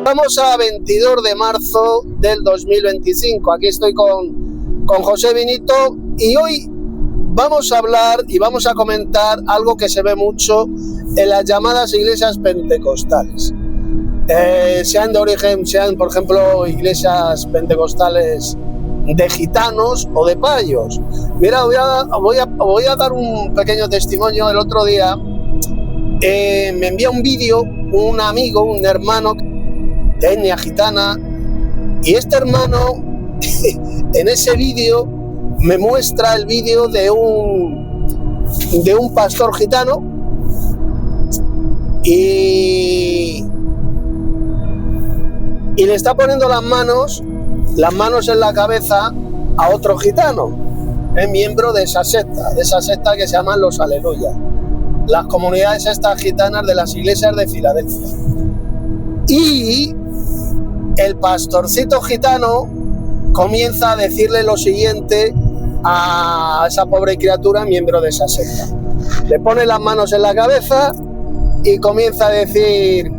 Vamos a 22 de marzo del 2025. Aquí estoy con José Vinito y hoy vamos a hablar y vamos a comentar algo que se ve mucho en las llamadas iglesias pentecostales. Sean de origen, sean por ejemplo iglesias pentecostales de gitanos o de payos. Mira, voy a dar un pequeño testimonio. El otro día me envía un vídeo un amigo, un hermano de etnia gitana, y este hermano en ese vídeo me muestra el vídeo de un pastor gitano y le está poniendo las manos en la cabeza a otro gitano, miembro de esa secta que se llaman los Aleluya, las comunidades estas gitanas de las iglesias de Filadelfia. Y el pastorcito gitano comienza a decirle lo siguiente a esa pobre criatura, miembro de esa secta. Le pone las manos en la cabeza y comienza a decir: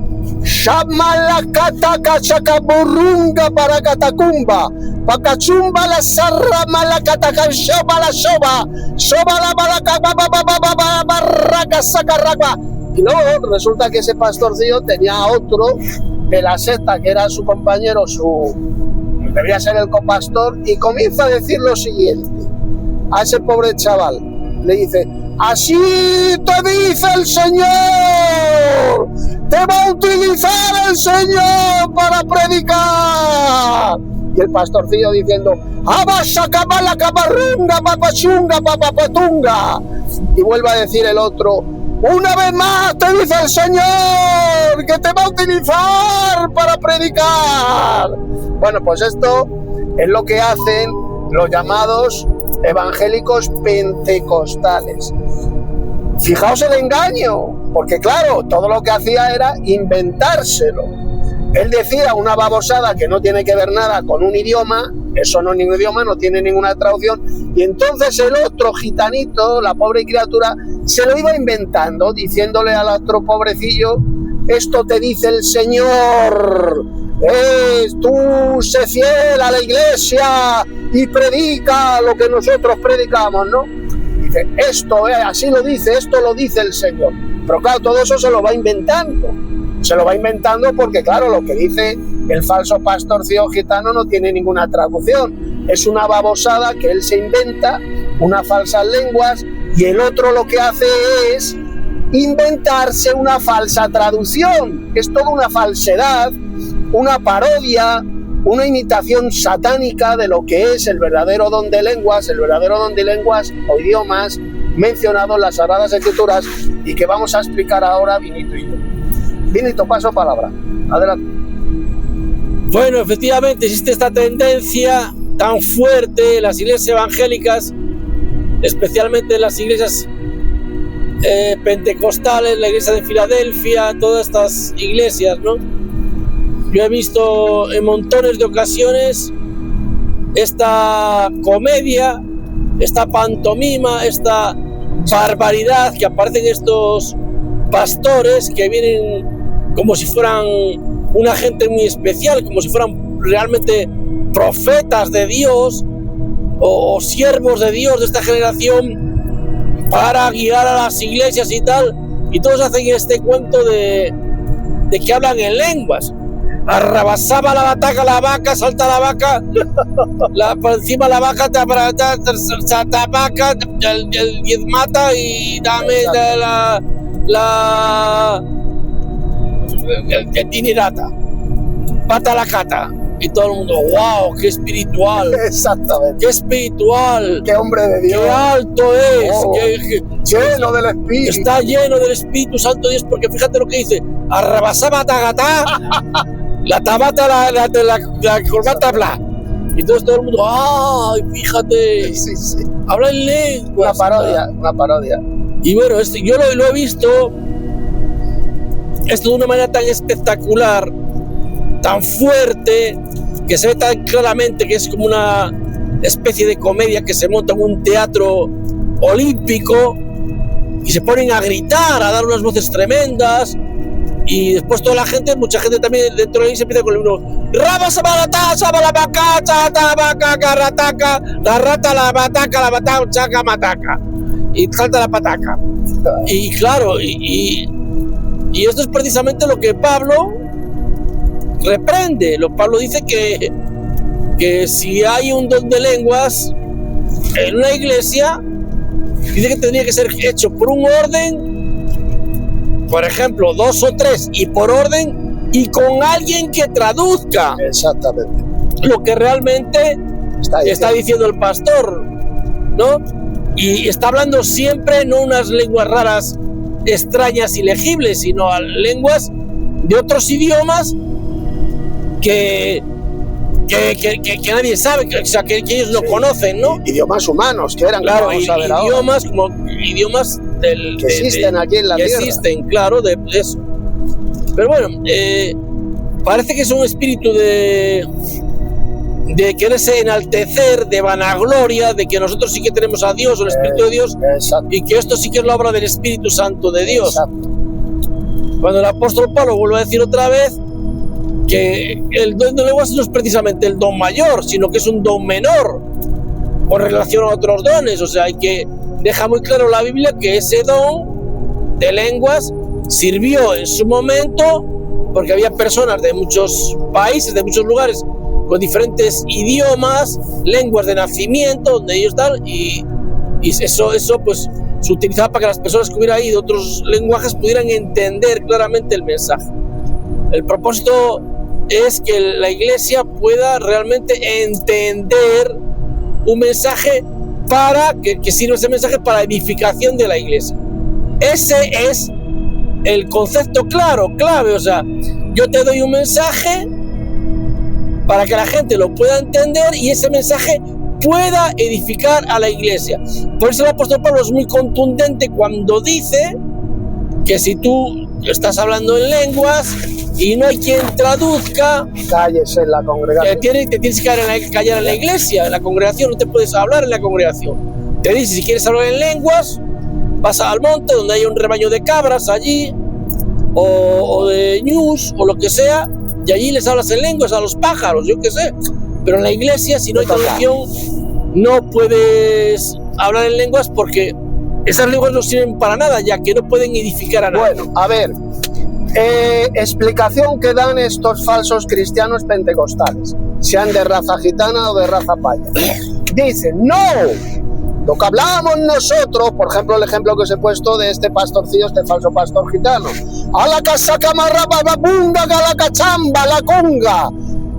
Shamala kataka chakaburunga para catacumba, pakachumba la sarra mala kataka shoba la shoba, shoba la malaca barraca sacarraca. Y luego resulta que ese pastorcillo tenía otro de la secta que era su compañero, debía ser el copastor, y comienza a decir lo siguiente a ese pobre chaval. Le dice: así te dice el Señor, te va a utilizar el Señor para predicar. Y el pastorcillo diciendo: abasacabala cabarrunga papachunga papapatunga. Y vuelve a decir el otro: una vez más te dice el Señor que te va a utilizar para predicar. Bueno, pues esto es lo que hacen los llamados evangélicos pentecostales. Fijaos el engaño, porque claro, todo lo que hacía era inventárselo. Él decía una babosada que no tiene que ver nada con un idioma, eso no es ningún idioma, no tiene ninguna traducción, y entonces el otro gitanito, la pobre criatura, se lo iba inventando, diciéndole al otro pobrecillo: esto te dice el Señor, tú sé fiel a la iglesia y predica lo que nosotros predicamos, ¿no? Dice, esto así lo dice, esto lo dice el Señor. Pero claro, todo eso se lo va inventando. Se lo va inventando porque, claro, lo que dice el falso pastorcillo gitano no tiene ninguna traducción. Es una babosada que él se inventa, unas falsas lenguas, y el otro lo que hace es inventarse una falsa traducción. Es toda una falsedad, una parodia, una imitación satánica de lo que es el verdadero don de lenguas o idiomas mencionados en las Sagradas Escrituras, y que vamos a explicar ahora Vinito y yo. Vinito, paso palabra. Adelante. Bueno, efectivamente existe esta tendencia tan fuerte en las iglesias evangélicas, especialmente en las iglesias pentecostales, la iglesia de Filadelfia, todas estas iglesias, ¿no? Yo he visto en montones de ocasiones esta comedia, esta pantomima, esta barbaridad que aparecen estos pastores que vienen como si fueran una gente muy especial, como si fueran realmente profetas de Dios o siervos de Dios de esta generación para guiar a las iglesias y tal, y todos hacen este cuento de que hablan en lenguas. Arrabasaba la bataca, la vaca, salta la vaca, por encima la vaca, salta vaca, el diezmata y dame el dinirata, pata la cata. Y todo el mundo, wow, qué espiritual. Exactamente. Qué espiritual. Qué hombre de Dios. Qué alto es. Oh, lleno del Espíritu. Está lleno del Espíritu Santo de Dios, porque fíjate lo que dice. Arrabasaba tagatá, la tabata, la corbata, bla. Y entonces todo el mundo, ay, fíjate. Sí. Habla en lengua. Una parodia. Y bueno, yo lo he visto esto de una manera tan espectacular, tan fuerte, que se ve tan claramente que es como una especie de comedia que se monta en un teatro olímpico y se ponen a gritar, a dar unas voces tremendas Y después toda la gente, mucha gente también dentro de ahí se empieza con el himno Raba Sabalata, Sabalabaca, Chatabaca, Carataca, la rata, la bataca, chaca, mataca. Y salta la pataca. Y claro, y esto es precisamente lo que Pablo reprende. Pablo dice que si hay un don de lenguas en una iglesia, dice que tendría que ser hecho por un orden, por ejemplo, 2 o 3, y por orden, y con alguien que traduzca. Exactamente. Lo que realmente está diciendo el pastor, ¿no? Y está hablando siempre no unas lenguas raras, extrañas, ilegibles, sino lenguas de otros idiomas que nadie sabe, o sea, que ellos no conocen, ¿no? Idiomas humanos, que eran, claro, idiomas como idiomas que existen aquí en la tierra. Existen, claro, de eso. Pero bueno, parece que es un espíritu de quererse enaltecer, de vanagloria, de que nosotros sí que tenemos a Dios, el Espíritu de Dios, exacto. Y que esto sí que es la obra del Espíritu Santo de Dios. Exacto. Cuando el apóstol Pablo vuelve a decir otra vez que el don de lenguas no es precisamente el don mayor, sino que es un don menor con relación a otros dones. O sea, hay que deja muy claro la Biblia que ese don de lenguas sirvió en su momento porque había personas de muchos países, de muchos lugares, con diferentes idiomas, lenguas de nacimiento, donde ellos tal, y eso pues se utilizaba para que las personas que hubiera ahí de otros lenguajes pudieran entender claramente el mensaje. El propósito es que la iglesia pueda realmente entender un mensaje para que sirva ese mensaje para edificación de la iglesia. Ese es el concepto clave. O sea, yo te doy un mensaje para que la gente lo pueda entender y ese mensaje pueda edificar a la iglesia. Por eso el apóstol Pablo es muy contundente cuando dice que si tú estás hablando en lenguas y no hay quien traduzca, cállese en la congregación. Te tienes que callar en la iglesia, en la congregación, no te puedes hablar en la congregación. Te dice, si quieres hablar en lenguas, vas al monte donde hay un rebaño de cabras allí, o de ñus, o lo que sea, y allí les hablas en lenguas a los pájaros, yo qué sé. Pero en la iglesia, si no hay traducción, no puedes hablar en lenguas porque esas lenguas no sirven para nada, ya que no pueden edificar a nadie. Bueno, a ver, explicación que dan estos falsos cristianos pentecostales, sean de raza gitana o de raza paya. Dicen, no, lo que hablábamos nosotros, por ejemplo, el ejemplo que os he puesto de este pastorcillo, este falso pastor gitano, a la casa camarra bababunga, la cachamba, la conga.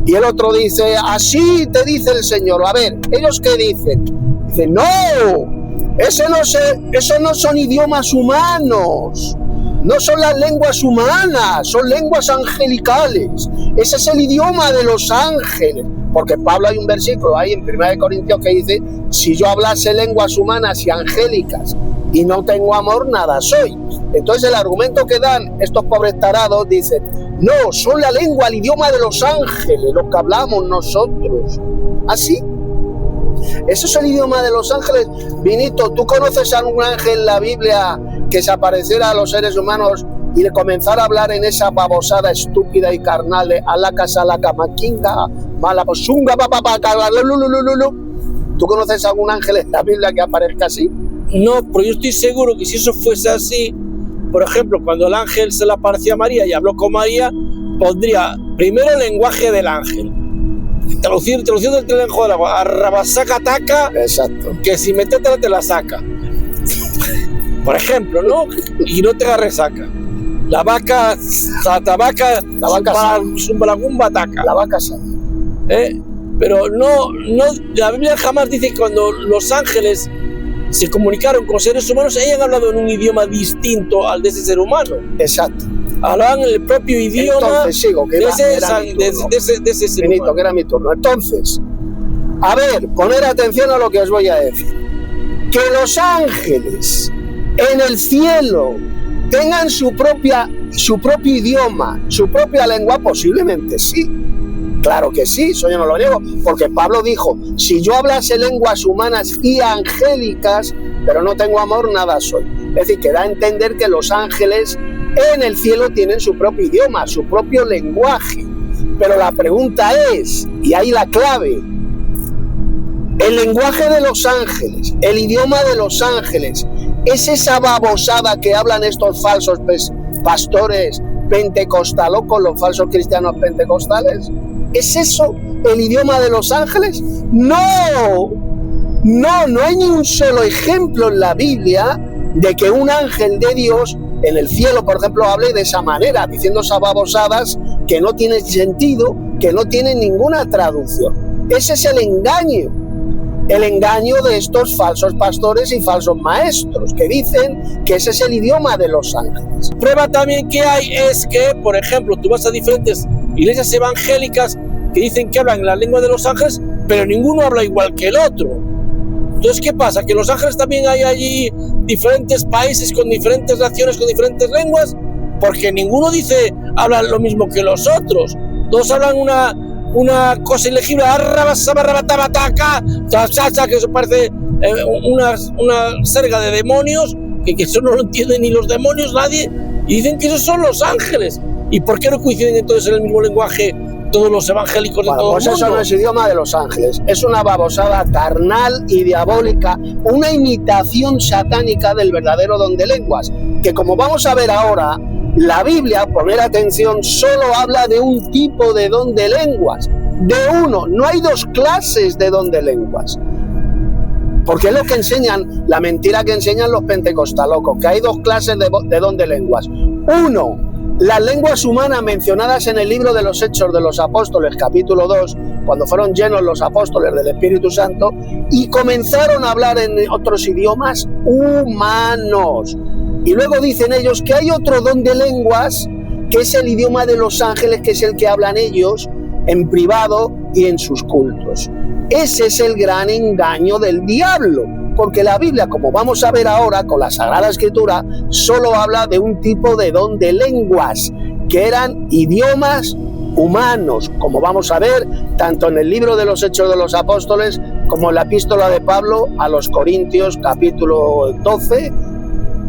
Y el otro dice, así te dice el Señor. A ver, ¿ellos qué dicen? Dicen, no, eso no son idiomas humanos, no son las lenguas humanas, son lenguas angelicales. Ese es el idioma de los ángeles. Porque Pablo, hay un versículo ahí en 1 Corintios que dice, si yo hablase lenguas humanas y angélicas y no tengo amor, nada soy. Entonces el argumento que dan estos pobres tarados dicen, no, son la lengua, el idioma de los ángeles, lo que hablamos nosotros. ¿Así? ¿Eso es el idioma de los ángeles? Vinito, ¿tú conoces a algún ángel en la Biblia que se apareciera a los seres humanos y le comenzara a hablar en esa babosada estúpida y carnal de alaca salaca maquinga malaposunga papapaca? ¿Tú conoces a algún ángel en la Biblia que aparezca así? No, pero yo estoy seguro que si eso fuese así, por ejemplo, cuando el ángel se le apareció a María y habló con María, pondría primero el lenguaje del ángel, traducción del lenguaje del agua, arrabasaca taca, exacto, que si metetela te la saca, por ejemplo, ¿no? Y no te la resaca. La vaca zumbalagumba taca. La vaca sana. Pero no, la Biblia jamás dice que cuando los ángeles se comunicaron con seres humanos, hayan hablado en un idioma distinto al de ese ser humano. Exacto. Hablaban en el propio idioma. Entonces, sigo, que de ese ser Benito, humano. que era mi turno. Entonces, a ver, poner atención a lo que os voy a decir. Que los ángeles en el cielo tengan su propio idioma, su propia lengua, posiblemente sí. Claro que sí, eso yo no lo niego, porque Pablo dijo, si yo hablase lenguas humanas y angélicas, pero no tengo amor, nada soy. Es decir, que da a entender que los ángeles en el cielo tienen su propio idioma, su propio lenguaje. Pero la pregunta es, y ahí la clave, el lenguaje de los ángeles, el idioma de los ángeles, ¿es esa babosada que hablan estos falsos pastores pentecostalocos, los falsos cristianos pentecostales? ¿Es eso el idioma de los ángeles? No hay ni un solo ejemplo en la Biblia de que un ángel de Dios en el cielo, por ejemplo, hable de esa manera, diciendo esas babosadas que no tienen sentido, que no tienen ninguna traducción. Ese es el engaño de estos falsos pastores y falsos maestros, que dicen que ese es el idioma de los ángeles. Prueba también que hay es que, por ejemplo, tú vas a diferentes iglesias evangélicas que dicen que hablan en la lengua de los ángeles, pero ninguno habla igual que el otro. Entonces, ¿qué pasa? ¿Que en Los Ángeles también hay allí diferentes países con diferentes naciones, con diferentes lenguas? Porque ninguno habla lo mismo que los otros. Todos hablan una cosa ilegible, que eso parece una serga de demonios, que eso no lo entienden ni los demonios, nadie, y dicen que esos son los ángeles. ¿Y por qué no coinciden entonces en el mismo lenguaje todos los evangélicos de todo el mundo? Eso no es idioma de los ángeles, es una babosada carnal y diabólica, una imitación satánica del verdadero don de lenguas, que como vamos a ver ahora, la Biblia, poner atención, solo habla de un tipo de don de lenguas, de uno, no hay dos clases de don de lenguas. Porque es lo que enseñan, la mentira que enseñan los pentecostalocos, que hay dos clases de don de lenguas. Uno, las lenguas humanas mencionadas en el libro de los Hechos de los Apóstoles, capítulo 2, cuando fueron llenos los apóstoles del Espíritu Santo y comenzaron a hablar en otros idiomas humanos. Y luego dicen ellos que hay otro don de lenguas, que es el idioma de los ángeles, que es el que hablan ellos en privado y en sus cultos. Ese es el gran engaño del diablo, porque la Biblia, como vamos a ver ahora con la Sagrada Escritura, solo habla de un tipo de don de lenguas, que eran idiomas humanos, como vamos a ver tanto en el libro de los Hechos de los Apóstoles como en la epístola de Pablo a los Corintios, capítulo 12,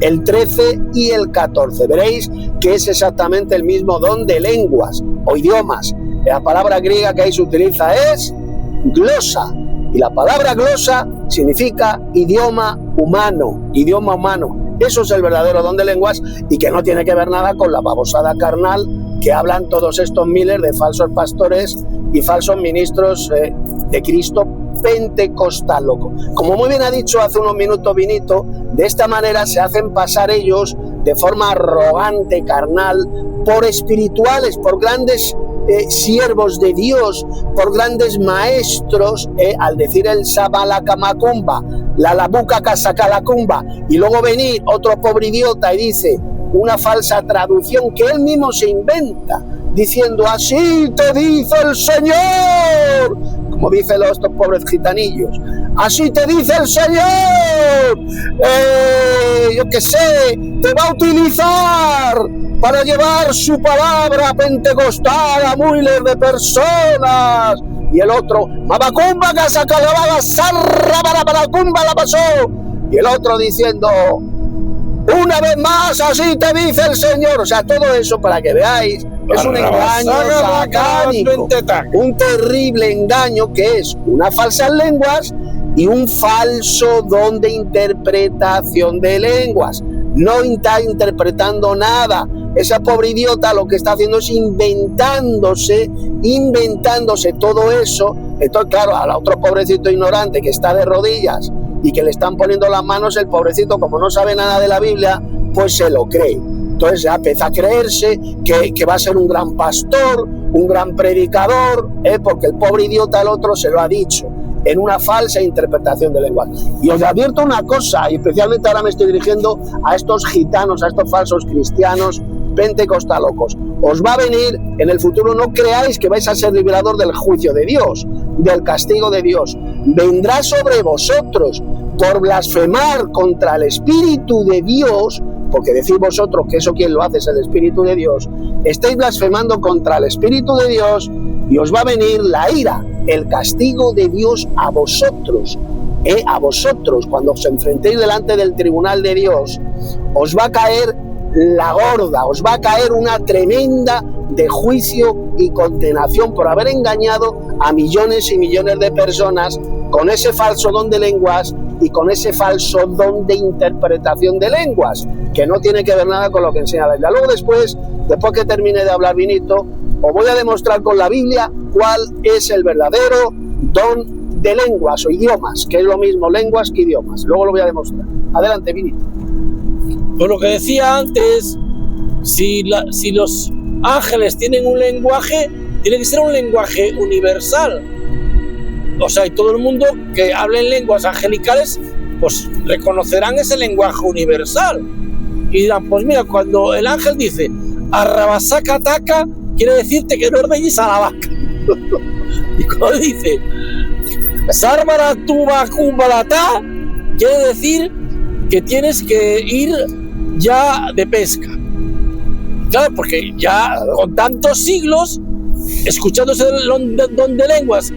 el 13 y el 14. Veréis que es exactamente el mismo don de lenguas o idiomas. La palabra griega que ahí se utiliza es glosa, y la palabra glosa significa idioma humano, idioma humano. Eso es el verdadero don de lenguas, y que no tiene que ver nada con la babosada carnal que hablan todos estos miles de falsos pastores y falsos ministros de Cristo pentecostalocos. Como muy bien ha dicho hace unos minutos Vinito, de esta manera se hacen pasar ellos de forma arrogante, carnal, por espirituales, por grandes siervos de Dios, por grandes maestros, al decir el Sabalacamacumba, la Labuca Casacalacumba, y luego venir otro pobre idiota y dice una falsa traducción que él mismo se inventa, diciendo así te dice el Señor, como dicen estos pobres gitanillos, así te dice el Señor, yo qué sé, te va a utilizar para llevar su palabra pentecostal a miles de personas. Y el otro, Mabacumba, Casacalabaga, Sarra, Barabacumba, la pasó. Y el otro diciendo, una vez más, así te dice el Señor. O sea, todo eso, para que veáis, es un engaño satánico, un terrible engaño que es unas falsas lenguas y un falso don de interpretación de lenguas. No está interpretando nada. Esa pobre idiota lo que está haciendo es inventándose todo eso. Entonces, claro, al otro pobrecito ignorante que está de rodillas y que le están poniendo las manos, el pobrecito, como no sabe nada de la Biblia, pues se lo cree. Entonces ya empieza a creerse que va a ser un gran pastor, un gran predicador, porque el pobre idiota al otro se lo ha dicho en una falsa interpretación de lenguaje. Y os advierto una cosa, y especialmente ahora me estoy dirigiendo a estos gitanos, a estos falsos cristianos pentecostalocos. Os va a venir en el futuro, no creáis que vais a ser librador del juicio de Dios, del castigo de Dios. Vendrá sobre vosotros por blasfemar contra el Espíritu de Dios, porque decís vosotros que eso quien lo hace es el Espíritu de Dios. Estáis blasfemando contra el Espíritu de Dios y os va a venir la ira, el castigo de Dios a vosotros. A vosotros, cuando os enfrentéis delante del tribunal de Dios, os va a caer la gorda, os va a caer una tremenda de juicio y condenación por haber engañado a millones y millones de personas con ese falso don de lenguas y con ese falso don de interpretación de lenguas, que no tiene que ver nada con lo que enseña la Biblia. Luego después que termine de hablar Vinito, os voy a demostrar con la Biblia cuál es el verdadero don de lenguas o idiomas, que es lo mismo lenguas que idiomas. Luego lo voy a demostrar. Adelante, Vinito. Pues lo que decía antes, si los ángeles tienen un lenguaje, tiene que ser un lenguaje universal. O sea, y todo el mundo que hable en lenguas angelicales, pues reconocerán ese lenguaje universal. Y dirán, pues mira, cuando el ángel dice arrabasacataca, quiere decirte que no ordeñes a la vaca. Y cuando dice sarbaratubacubalata, quiere decir que tienes que ir ya de pesca. Claro, porque ya con tantos siglos, escuchándose el don de lenguas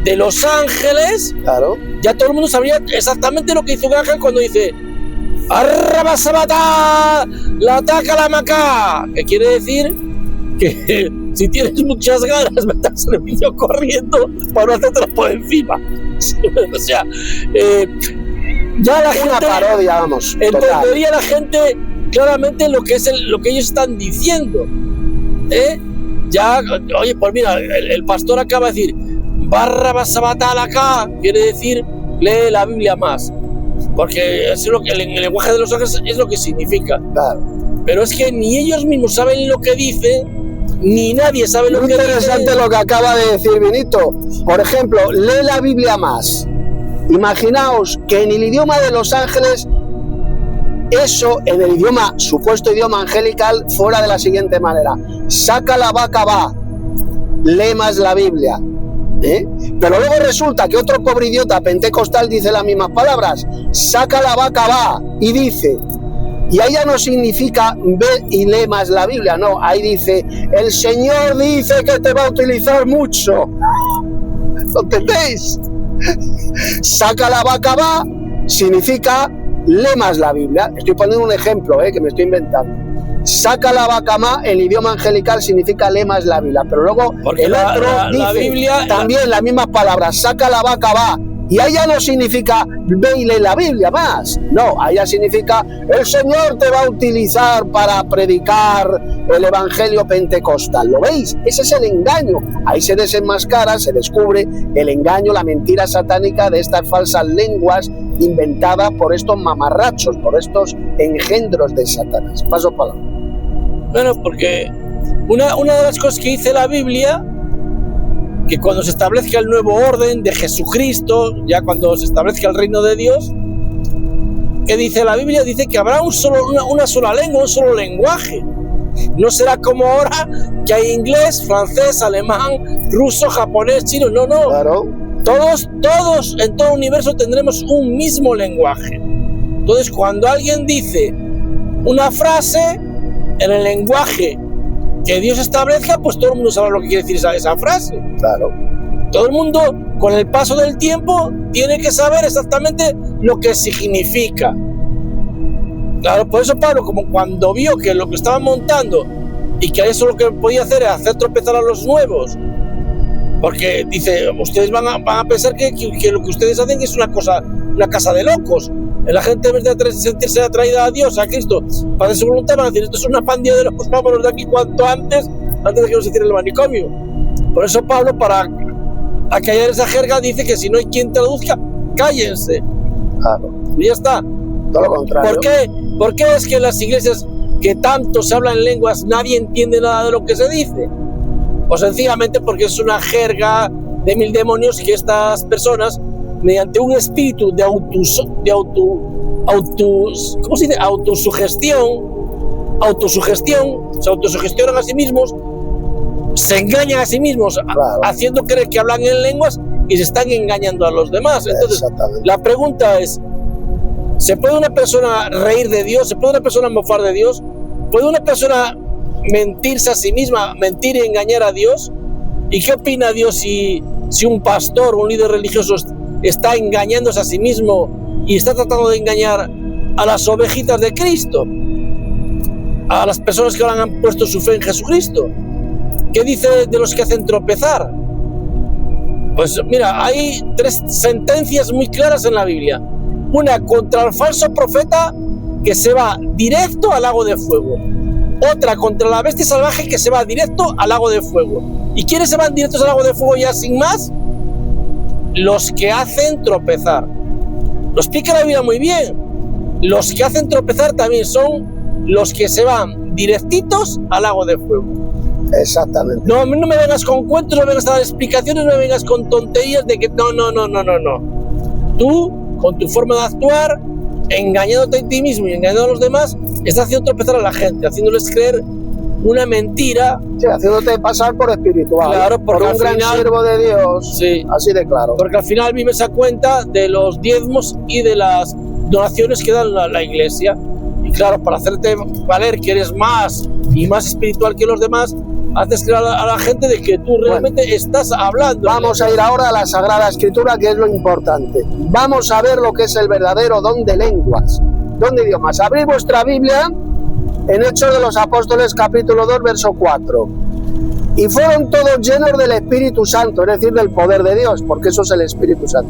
de los ángeles, claro, ya todo el mundo sabría exactamente lo que hizo un ángel cuando dice arrabasabata, la ataca la macá, que quiere decir que si tienes muchas ganas, vete al servicio corriendo para no hacértelo por encima. O sea, ya la gente, una parodia, vamos, entendería la gente claramente lo que ellos están diciendo. Ya, oye, pues mira, el pastor acaba de decir Barrabasabatalacá, quiere decir lee la Biblia más, porque es lo que el lenguaje de los ángeles es lo que significa. Claro. Pero es que ni ellos mismos saben lo que dicen, ni nadie sabe lo que dice. Interesante lo que acaba de decir Vinito. Por ejemplo, lee la Biblia más. Imaginaos que en el idioma de los ángeles, eso en el idioma, supuesto idioma angelical, fuera de la siguiente manera: saca la vaca va, lee más la Biblia. Pero luego resulta que otro pobre idiota pentecostal dice las mismas palabras: saca la vaca va, y dice, y ahí ya no significa ve y lee más la Biblia, no, ahí dice el Señor dice que te va a utilizar mucho. ¿Lo entendéis? Saca la vaca va significa lee más la Biblia. Estoy poniendo un ejemplo que me estoy inventando. Saca la vaca más, el idioma angelical significa lee más la Biblia, pero luego porque el otro dice la Biblia, también las mismas palabras: saca la vaca va, y allá no significa ve y lee la Biblia más, no, allá significa el Señor te va a utilizar para predicar el evangelio pentecostal. ¿Lo veis? Ese es el engaño. Ahí se desenmascara, se descubre el engaño, la mentira satánica de estas falsas lenguas inventadas por estos mamarrachos, por estos engendros de Satanás. Paso palabra. Bueno, porque una de las cosas que dice la Biblia, que cuando se establezca el nuevo orden de Jesucristo, ya cuando se establezca el reino de Dios, que dice la Biblia, dice que habrá una sola lengua, un solo lenguaje. No será como ahora que hay inglés, francés, alemán, ruso, japonés, chino, no. Claro. Todos en todo el universo tendremos un mismo lenguaje. Entonces, cuando alguien dice una frase en el lenguaje que Dios establezca, pues todo el mundo sabe lo que quiere decir esa frase. Claro. Todo el mundo, con el paso del tiempo, tiene que saber exactamente lo que significa. Claro, por eso Pablo, como cuando vio que lo que estaban montando y que eso lo que podía hacer era hacer tropezar a los nuevos, porque dice, ustedes van a pensar que lo que ustedes hacen es una casa de locos. La gente, en vez de sentirse atraída a Dios, a Cristo, para su voluntad, van a decir, esto es una pandilla de locos, vámonos de aquí cuanto antes de que nos cierre el manicomio. Por eso Pablo, para acallar esa jerga, dice que si no hay quien traduzca, cállense. Claro. Y ya está. Todo lo contrario. ¿Por qué es que en las iglesias que tanto se habla en lenguas nadie entiende nada de lo que se dice? Pues sencillamente porque es una jerga de mil demonios que estas personas, mediante un espíritu de autosugestión, se autosugestionan a sí mismos, se engañan a sí mismos, claro, haciendo creer que hablan en lenguas y se están engañando a los demás. Entonces, la pregunta es, ¿se puede una persona reír de Dios? ¿Se puede una persona mofar de Dios? ¿Puede una persona mentirse a sí misma, mentir y engañar a Dios? ¿Y qué opina Dios si un pastor, un líder religioso está engañándose a sí mismo y está tratando de engañar a las ovejitas de Cristo? a las personas que ahora han puesto su fe en Jesucristo? ¿Qué dice de los que hacen tropezar? Pues mira, hay 3 sentencias muy claras en la Biblia. Una contra el falso profeta, que se va directo al lago de fuego. Otra contra la bestia salvaje, que se va directo al lago de fuego. ¿Y quiénes se van directos al lago de fuego ya sin más? Los que hacen tropezar. Lo explica la Biblia muy bien. Los que hacen tropezar también son los que se van directitos al lago de fuego. Exactamente. No me vengas con cuentos, no me vengas a dar explicaciones, no me vengas con tonterías de que no. Tú, con tu forma de actuar, engañándote a ti mismo y engañando a los demás, estás haciendo tropezar a la gente, haciéndoles creer una mentira. Sí, haciéndote pasar por espiritual. Claro, por un gran siervo de Dios. Sí. Así de claro. Porque al final vives a cuenta de los diezmos y de las donaciones que da la iglesia. Y claro, para hacerte valer que eres más y más espiritual que los demás, haces creer a la gente de que tú realmente estás hablando. Vamos a ir ahora a la Sagrada Escritura, que es lo importante. Vamos a ver lo que es el verdadero don de lenguas, don de idiomas. Abrid vuestra Biblia en Hechos de los Apóstoles, capítulo 2, verso 4. Y fueron todos llenos del Espíritu Santo, es decir, del poder de Dios, porque eso es el Espíritu Santo.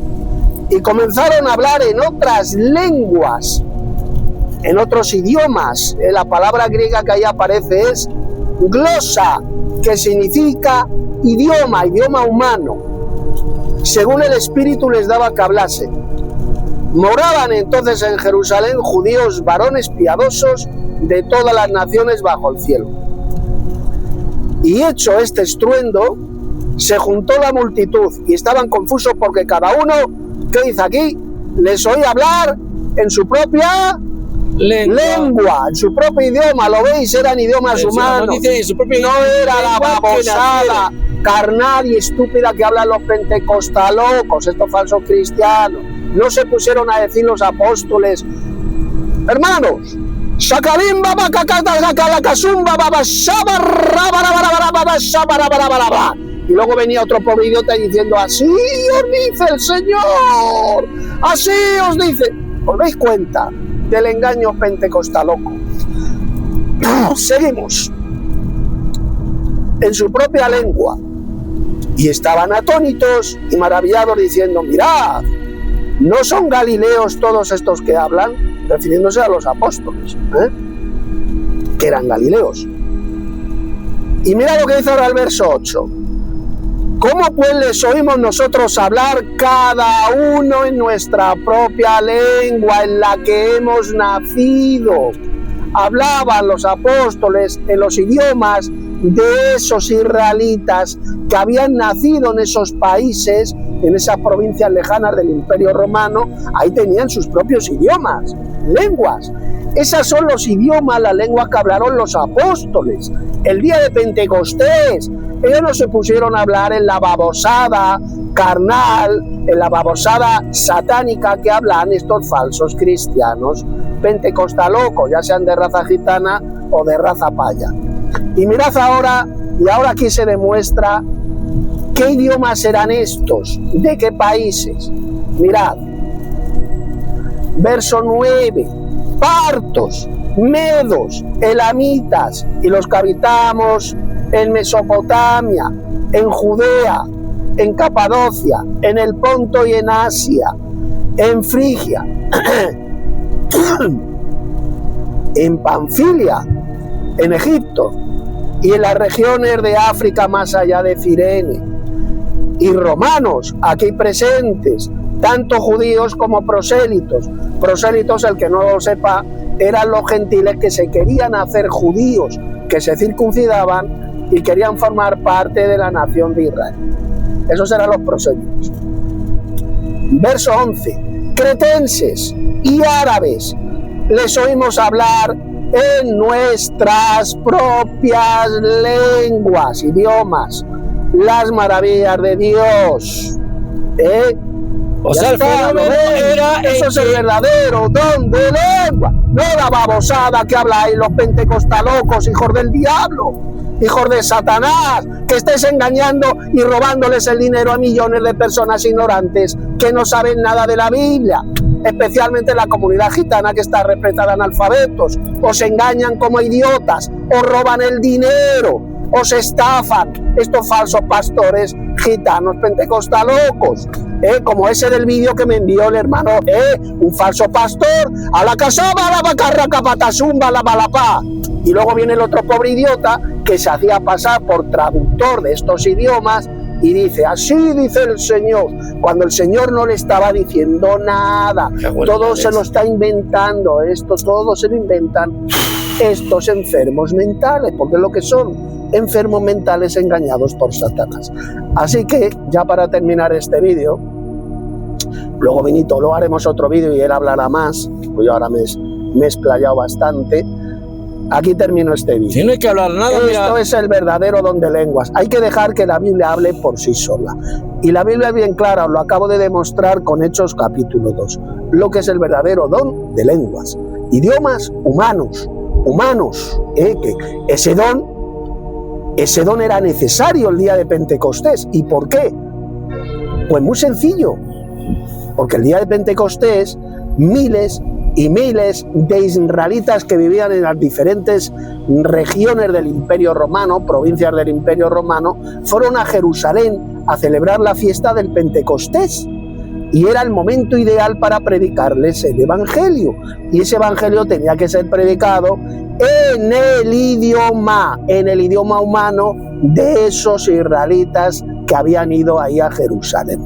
Y comenzaron a hablar en otras lenguas, en otros idiomas. La palabra griega que ahí aparece es glosa, que significa idioma humano, según el Espíritu les daba que hablasen. Moraban entonces en Jerusalén judíos, varones piadosos de todas las naciones bajo el cielo. Y hecho este estruendo, se juntó la multitud y estaban confusos porque cada uno, ¿qué dice aquí? Les oía hablar en su propia lengua, en su propio idioma. Lo veis, eran idiomas humanos. No era la babosada carnal y estúpida que hablan los pentecostalocos, estos falsos cristianos. No se pusieron a decir los apóstoles, hermanos, Shakalimba bakakata sakalakasumba babashaba rabarabarabarabashaba. Y luego venía otro pobre idiota diciendo, así os dice el Señor, así os dice. ¿Os dais cuenta del engaño pentecostaloco? Seguimos. En su propia lengua. Y estaban atónitos y maravillados diciendo, mirad, ¿no son galileos todos estos que hablan? Refiriéndose a los apóstoles, que eran galileos. Y mira lo que dice ahora el verso 8. ¿Cómo pues les oímos nosotros hablar cada uno en nuestra propia lengua en la que hemos nacido? Hablaban los apóstoles en los idiomas de esos israelitas que habían nacido en esos países, en esas provincias lejanas del Imperio Romano. Ahí tenían sus propios idiomas, lenguas. Esas son los idiomas, las lenguas que hablaron los apóstoles. El día de Pentecostés, ellos no se pusieron a hablar en la babosada carnal, en la babosada satánica que hablan estos falsos cristianos pentecostalocos, ya sean de raza gitana o de raza paya. Y mirad ahora, y ahora aquí se demuestra qué idiomas eran estos, de qué países. Mirad, verso 9, partos, medos, elamitas, y los que habitamos en Mesopotamia, en Judea, en Capadocia, en el Ponto y en Asia, en Frigia, en Panfilia, en Egipto y en las regiones de África más allá de Cirene, y romanos aquí presentes, tanto judíos como prosélitos. Prosélitos, el que no lo sepa, eran los gentiles que se querían hacer judíos, que se circuncidaban y querían formar parte de la nación de Israel. Esos eran los prosélitos. Verso 11. Cretenses y árabes les oímos hablar en nuestras propias lenguas, idiomas, las maravillas de Dios. O sea, el fenómeno era... Eso es el verdadero don de lengua. No la babosada que habláis los pentecostalocos, hijos del diablo, hijos de Satanás, que estéis engañando y robándoles el dinero a millones de personas ignorantes que no saben nada de la Biblia. especialmente la comunidad gitana que está repleta de analfabetos. Os engañan como idiotas, os roban el dinero, os estafan estos falsos pastores gitanos pentecostalocos, como ese del vídeo que me envió el hermano, un falso pastor, a la casaba, la bacarra, capatasumba, la balapá. Y luego viene el otro pobre idiota que se hacía pasar por traductor de estos idiomas y dice, así dice el Señor, cuando el Señor no le estaba diciendo nada. Todo se lo está inventando, todo se lo inventan estos enfermos mentales, porque es lo que son, enfermos mentales engañados por Satanás. Así que, ya para terminar este vídeo, luego Benito, luego haremos otro vídeo y él hablará más, pues yo ahora me he explayado bastante. Aquí termino este vídeo. Si no hay que hablar nada, esto es el verdadero don de lenguas. Hay que dejar que la Biblia hable por sí sola. Y la Biblia es bien clara, os lo acabo de demostrar con Hechos capítulo 2. Lo que es el verdadero don de lenguas. Idiomas humanos. Que ese don era necesario el día de Pentecostés. ¿Y por qué? Pues muy sencillo. Porque el día de Pentecostés, miles y miles de israelitas que vivían en las diferentes regiones del Imperio Romano, provincias del Imperio Romano, fueron a Jerusalén a celebrar la fiesta del Pentecostés. Y era el momento ideal para predicarles el Evangelio. Y ese Evangelio tenía que ser predicado en el idioma humano de esos israelitas que habían ido ahí a Jerusalén.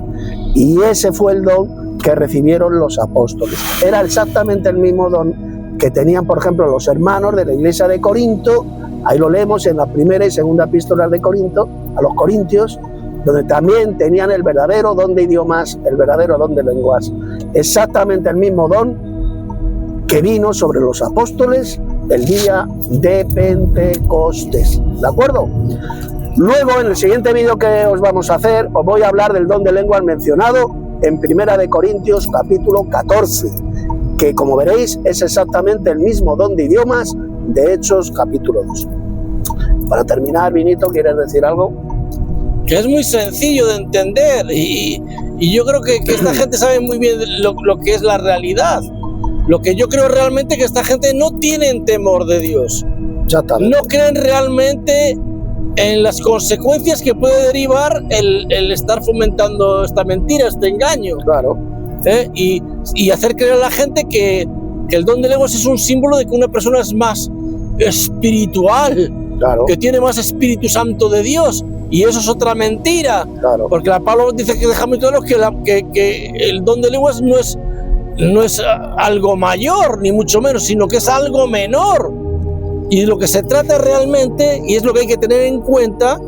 Y ese fue el don que recibieron los apóstoles. Era exactamente el mismo don que tenían, por ejemplo, los hermanos de la iglesia de Corinto. Ahí lo leemos en la primera y segunda epístola de Corinto, a los corintios, donde también tenían el verdadero don de idiomas, el verdadero don de lenguas. Exactamente el mismo don que vino sobre los apóstoles el día de Pentecostés. ¿De acuerdo? Luego, en el siguiente vídeo que os vamos a hacer, os voy a hablar del don de lenguas mencionado en Primera de Corintios capítulo 14, que como veréis es exactamente el mismo don de idiomas de Hechos capítulo 2. Para terminar, Vinito, ¿quieres decir algo? Que es muy sencillo de entender y yo creo que esta gente sabe muy bien lo que es la realidad. Lo que yo creo realmente que esta gente no tienen temor de Dios. No creen realmente en las consecuencias que puede derivar el estar fomentando esta mentira, este engaño. Claro. Y hacer creer a la gente que el don de lenguas es un símbolo de que una persona es más espiritual, claro, que tiene más Espíritu Santo de Dios. Y eso es otra mentira. Claro. Porque la Pablo dice que dejamos todos que el don de lenguas no es algo mayor, ni mucho menos, sino que es algo menor. Y de lo que se trata realmente, y es lo que hay que tener en cuenta,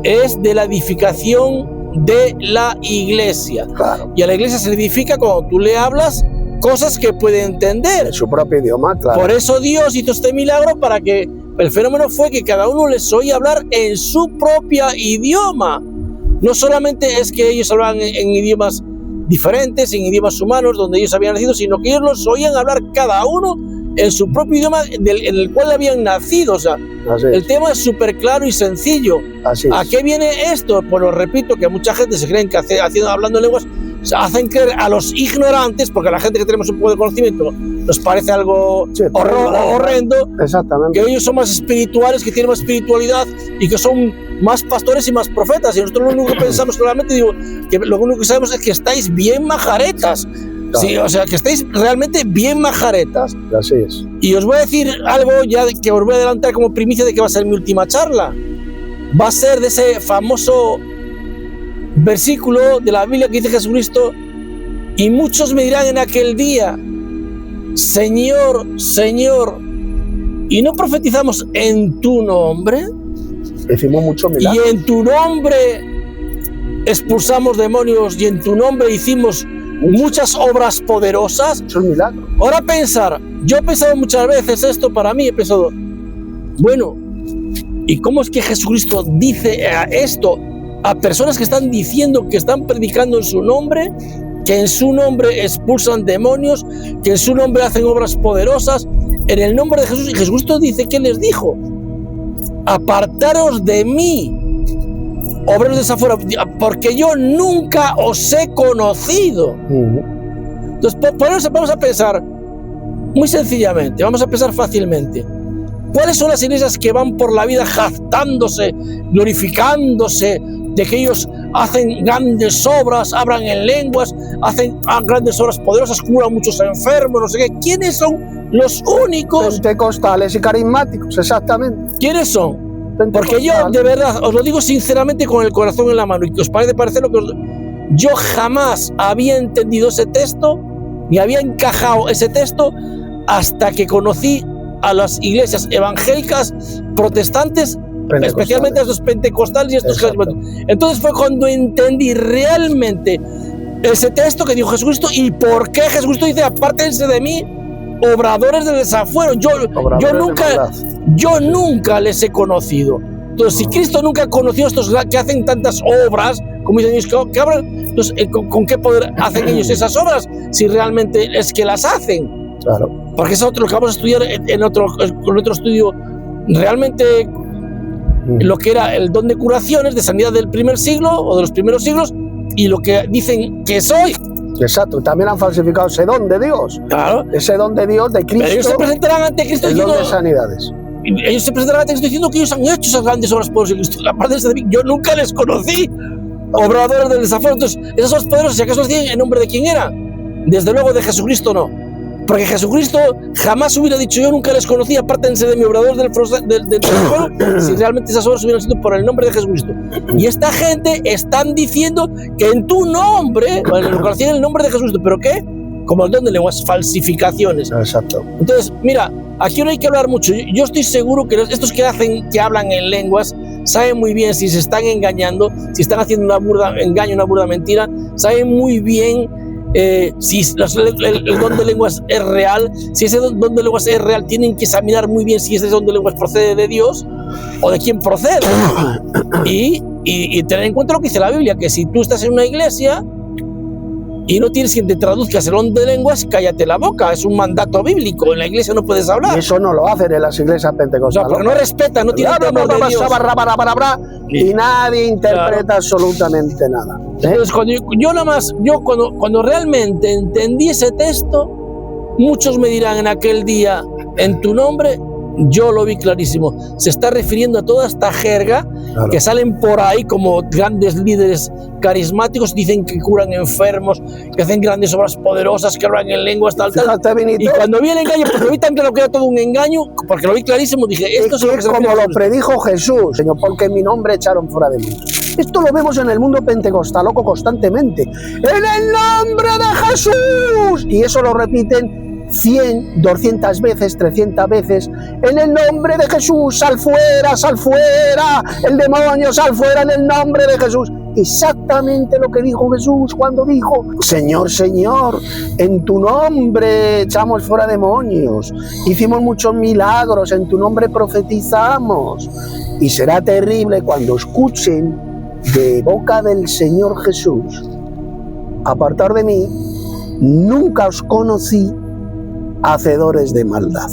es de la edificación de la iglesia. Claro. Y a la iglesia se edifica cuando tú le hablas cosas que puede entender. En su propio idioma, claro. Por eso Dios hizo este milagro, para que el fenómeno fue que cada uno les oía hablar en su propio idioma. No solamente es que ellos hablaban en idiomas diferentes, en idiomas humanos donde ellos habían nacido, sino que ellos los oían hablar cada uno en su propio idioma en el cual habían nacido. O sea, el tema es súper claro y sencillo. ¿A qué viene esto? Pues lo repito, que mucha gente se cree que hablando lenguas hacen creer a los ignorantes, porque a la gente que tenemos un poco de conocimiento nos parece algo horrendo, exactamente, que ellos son más espirituales, que tienen más espiritualidad y que son más pastores y más profetas. Y nosotros lo único que pensamos claramente, que lo único que sabemos es que estáis bien majaretas. Claro. Sí, o sea, que estáis realmente bien majaretas. Así es. Y os voy a decir algo ya que os voy a adelantar como primicia de que va a ser mi última charla. Va a ser de ese famoso versículo de la Biblia que dice Jesucristo: y muchos me dirán en aquel día, Señor, Señor, ¿y no profetizamos en tu nombre? Decimos mucho milagros. Y en tu nombre expulsamos demonios, y en tu nombre hicimos muchas obras poderosas. Eso es milagro. Ahora yo he pensado muchas veces esto, para mí he pensado, bueno, ¿y cómo es que Jesucristo dice esto a personas que están diciendo, que están predicando en su nombre, que en su nombre expulsan demonios, que en su nombre hacen obras poderosas, en el nombre de Jesús? Y Jesucristo dice, ¿qué les dijo? Apartaros de mí, obreros de desafuero, porque yo nunca os he conocido. Entonces, por eso vamos a pensar muy sencillamente, vamos a pensar fácilmente. ¿Cuáles son las iglesias que van por la vida jactándose, glorificándose de que ellos hacen grandes obras, hablan en lenguas, hacen grandes obras poderosas, curan muchos enfermos, no sé qué? ¿Quiénes son los únicos? Pentecostales y carismáticos, exactamente. ¿Quiénes son? Porque yo, de verdad, os lo digo sinceramente con el corazón en la mano, y que os parece lo que yo jamás había entendido ese texto, ni había encajado ese texto, hasta que conocí a las iglesias evangélicas protestantes, especialmente a estos pentecostales y a estos carismáticos. Entonces fue cuando entendí realmente ese texto que dijo Jesucristo y por qué Jesucristo dice: apártense de mí, obradores del desafuero. Yo nunca les he conocido. Entonces, si Cristo nunca ha conocido a estos que hacen tantas obras, como dicen ellos que hablan, entonces, ¿con qué poder hacen ellos esas obras si realmente es que las hacen? Claro. Porque eso es otro que vamos a estudiar en otro estudio, realmente lo que era el don de curaciones, de sanidad del primer siglo o de los primeros siglos, y lo que dicen que soy. Exacto, también han falsificado ese don de Dios. Claro. Ese don de Dios, de Cristo. Pero ellos se presentarán ante Cristo diciendo, don de sanidades. Ellos se presentarán ante Cristo diciendo que ellos han hecho esas grandes obras por Cristo. Aparte de yo nunca les conocí, obradores del desafuero. Entonces, esas obras poderosas, si acaso las tienen, ¿en nombre de quién era? Desde luego de Jesucristo no. Porque Jesucristo jamás hubiera dicho: yo nunca les conocí, apártense de mi, obrador del desafuero, si realmente esas obras hubieran sido por el nombre de Jesucristo. Y esta gente están diciendo que en tu nombre, bueno, en el nombre de Jesucristo, ¿pero qué? Como el don de lenguas, falsificaciones. Exacto. Entonces, mira, aquí no hay que hablar mucho. Yo estoy seguro que estos que hablan en lenguas saben muy bien si se están engañando, si están haciendo una burda engaño, una burda mentira, saben muy bien si el don de lenguas es real. Si ese don de lenguas es real, tienen que examinar muy bien si ese don de lenguas procede de Dios o de quién procede. Y tener en cuenta lo que dice la Biblia, que si tú estás en una iglesia y no tienes quien te traduzca el don de lenguas, cállate la boca. Es un mandato bíblico. En la iglesia no puedes hablar. Y eso no lo hacen en las iglesias pentecostales. No, porque no respetan, no tienen temor de Dios. Y nadie interpreta absolutamente nada. Entonces, cuando realmente entendí ese texto, muchos me dirán en aquel día: en tu nombre, yo lo vi clarísimo. Se está refiriendo a toda esta jerga, claro, que salen por ahí como grandes líderes carismáticos, dicen que curan enfermos, que hacen grandes obras poderosas, que hablan en lenguas, tal. Y cuando vi el engaño, porque lo vi tan claro que era todo un engaño, porque lo vi clarísimo, dije: esto es lo que se como lo predijo Jesús, Señor, porque en mi nombre echaron fuera demonios. Esto lo vemos en el mundo pentecostaloco constantemente. ¡En el nombre de Jesús! Y eso lo repiten 100, 200 veces, 300 veces. En el nombre de Jesús, sal fuera, el demonio, sal fuera en el nombre de Jesús. Exactamente lo que dijo Jesús cuando dijo: Señor, Señor, en tu nombre echamos fuera demonios, hicimos muchos milagros, en tu nombre profetizamos. Y será terrible cuando escuchen de boca del Señor Jesús: apartad de mí, nunca os conocí, hacedores de maldad.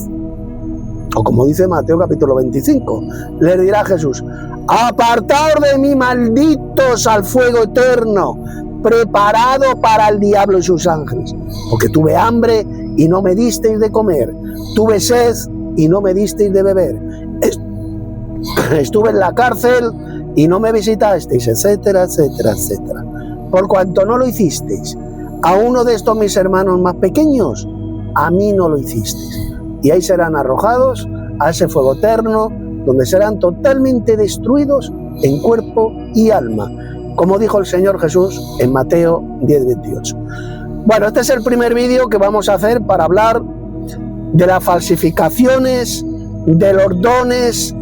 O como dice Mateo capítulo 25, les dirá Jesús: apartaos de mí, malditos, al fuego eterno, preparado para el diablo y sus ángeles. Porque tuve hambre y no me disteis de comer, tuve sed y no me disteis de beber, estuve en la cárcel y no me visitasteis, etcétera, etcétera, etcétera. Por cuanto no lo hicisteis a uno de estos mis hermanos más pequeños, a mí no lo hicisteis. Y ahí serán arrojados a ese fuego eterno, donde serán totalmente destruidos en cuerpo y alma, como dijo el Señor Jesús en Mateo 10:28. Bueno, este es el primer vídeo que vamos a hacer para hablar de las falsificaciones, de los dones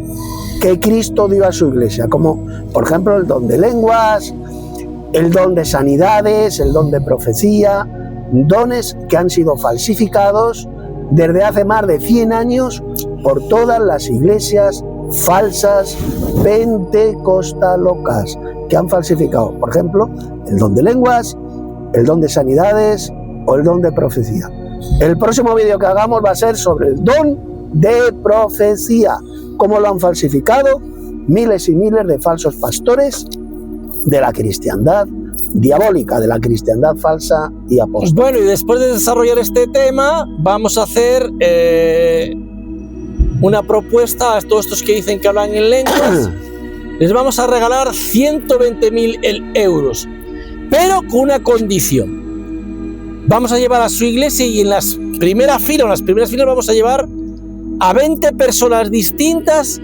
que Cristo dio a su iglesia, como por ejemplo el don de lenguas, el don de sanidades, el don de profecía, dones que han sido falsificados desde hace más de 100 años por todas las iglesias falsas pentecostalocas que han falsificado, por ejemplo, el don de lenguas, el don de sanidades o el don de profecía. El próximo vídeo que hagamos va a ser sobre el don de profecía, cómo lo han falsificado miles y miles de falsos pastores de la cristiandad diabólica de la cristiandad falsa y apóstata. Bueno, y después de desarrollar este tema, vamos a hacer una propuesta a todos estos que dicen que hablan en lenguas. Les vamos a regalar 120.000 euros, pero con una condición. Vamos a llevar a su iglesia y en las primeras filas vamos a llevar a 20 personas distintas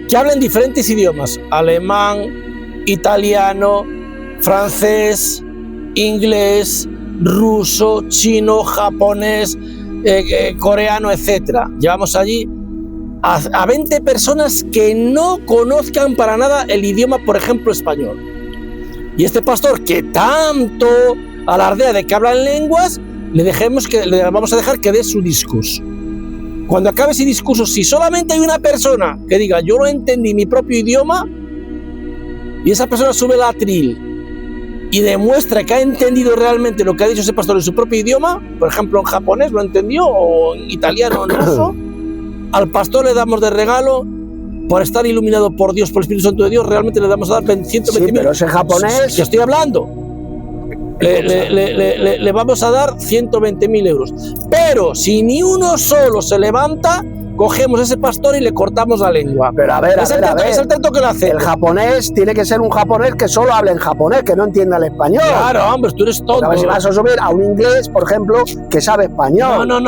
que hablen diferentes idiomas: alemán, italiano, francés, inglés, ruso, chino, japonés, coreano, etc. Llevamos allí a 20 personas que no conozcan para nada el idioma, por ejemplo, español. Y este pastor, que tanto alardea de que habla en lenguas, le vamos a dejar que dé su discurso. Cuando acabe ese discurso, si solamente hay una persona que diga yo lo entendí en mi propio idioma, y esa persona sube el atril y demuestra que ha entendido realmente lo que ha dicho ese pastor en su propio idioma, por ejemplo en japonés lo entendió, o en italiano o en ruso, al pastor le damos de regalo, por estar iluminado por Dios, por el Espíritu Santo de Dios, realmente le damos a dar 120.000. Sí, pero ese japonés... Que estoy hablando. Le vamos a dar 120.000 euros. Pero si ni uno solo se levanta, cogemos a ese pastor y le cortamos la lengua. Pero a ver, es el trato que le hacemos. El japonés tiene que ser un japonés que solo hable en japonés, que no entienda el español. Claro, hombre, tú eres tonto. Porque a ver, si vas a subir a un inglés, por ejemplo, que sabe español. No.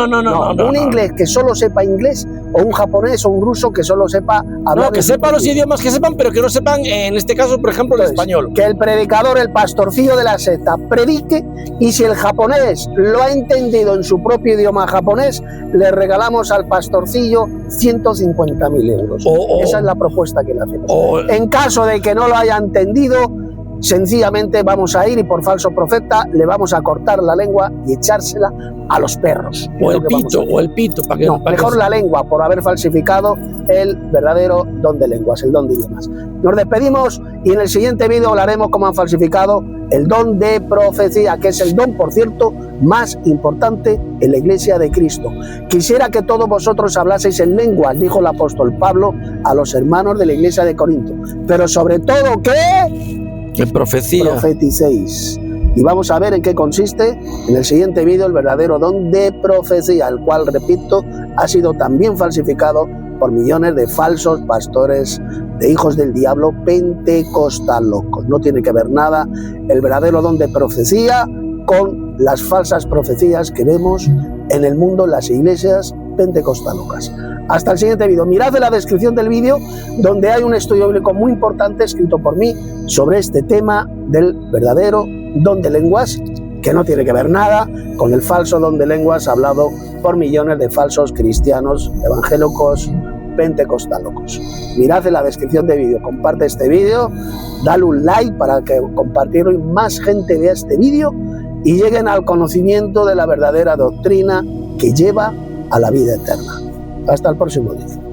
Un inglés que solo sepa inglés, o un japonés o un ruso que solo sepa hablar. No, que sepan los idiomas que sepan, pero que no sepan, en este caso, por ejemplo, el español. Que el predicador, el pastorcillo de la secta, predique, y si el japonés lo ha entendido en su propio idioma japonés, le regalamos al pastorcillo 150.000 euros. Esa es la propuesta que le hacemos. En caso de que no lo haya entendido, sencillamente vamos a ir y por falso profeta le vamos a cortar la lengua y echársela a los perros. O el pito, para que no, mejor la lengua, por haber falsificado el verdadero don de lenguas, el don de idiomas. Nos despedimos y en el siguiente vídeo hablaremos cómo han falsificado el don de profecía, que es el don, por cierto, más importante en la Iglesia de Cristo. Quisiera que todos vosotros hablaseis en lenguas, dijo el apóstol Pablo a los hermanos de la Iglesia de Corinto, pero sobre todo que profeticéis. Y vamos a ver en qué consiste en el siguiente vídeo el verdadero don de profecía, el cual, repito, ha sido también falsificado por millones de falsos pastores, de hijos del diablo pentecostal locos. No tiene que ver nada el verdadero don de profecía con las falsas profecías que vemos en el mundo, en las iglesias pentecostal locas. Hasta el siguiente vídeo. Mirad en la descripción del vídeo, donde hay un estudio bíblico muy importante escrito por mí sobre este tema del verdadero don de lenguas, que no tiene que ver nada con el falso don de lenguas hablado por millones de falsos cristianos evangélicos pentecostal locos. Mirad en la descripción del vídeo, comparte este vídeo, dale un like para que compartirlo y más gente vea este vídeo y lleguen al conocimiento de la verdadera doctrina que lleva a la vida eterna. Hasta el próximo vídeo.